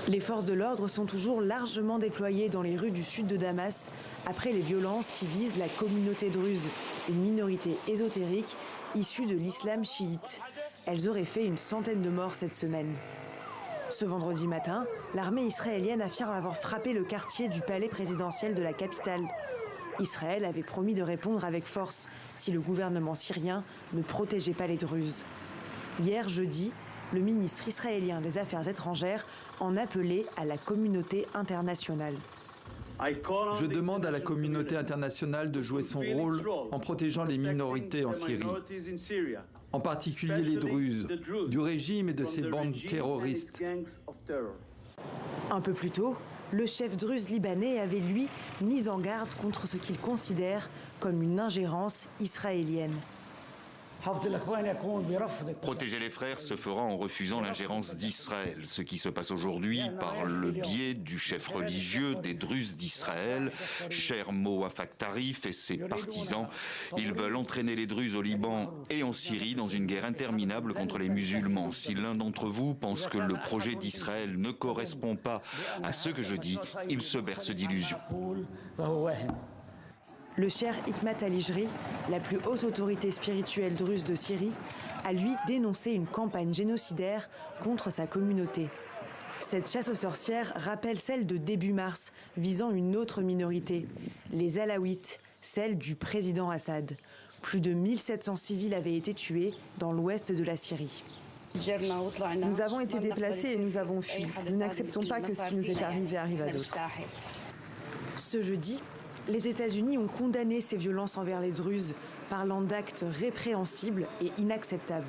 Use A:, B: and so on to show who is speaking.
A: Les forces de l'ordre sont toujours largement déployées dans les rues du sud de Damas après les violences qui visent la communauté druze, une minorité ésotérique issue de l'islam chiite. Elles auraient fait une centaine de morts cette semaine. Ce vendredi matin, l'armée israélienne affirme avoir frappé le quartier du palais présidentiel de la capitale. Israël avait promis de répondre avec force si le gouvernement syrien ne protégeait pas les Druzes. Hier jeudi, le ministre israélien des Affaires étrangères en appelait à la communauté internationale.
B: Je demande à la communauté internationale de jouer son rôle en protégeant les minorités en Syrie, en particulier les Druzes, du régime et de ses bandes terroristes.
A: Un peu plus tôt, le chef druze libanais avait, lui, mis en garde contre ce qu'il considère comme une ingérence israélienne.
C: Protéger les frères se fera en refusant l'ingérence d'Israël. Ce qui se passe aujourd'hui par le biais du chef religieux des Druzes d'Israël, Cher Mowaffaq Tarif et ses partisans. Ils veulent entraîner les Druzes au Liban et en Syrie dans une guerre interminable contre les musulmans. Si l'un d'entre vous pense que le projet d'Israël ne correspond pas à ce que je dis, il se berce d'illusions.
A: Le cheikh Hikmat al-Hijri, la plus haute autorité spirituelle druze de Syrie, a lui dénoncé une campagne génocidaire contre sa communauté. Cette chasse aux sorcières rappelle celle de début mars, visant une autre minorité, les Alaouites, celle du président Assad. Plus de 1700 civils avaient été tués dans l'ouest de la Syrie.
D: Nous avons été déplacés et nous avons fui. Nous n'acceptons pas que ce qui nous est arrivé arrive à d'autres.
A: Ce jeudi, les États-Unis ont condamné ces violences envers les Druzes, parlant d'actes répréhensibles et inacceptables.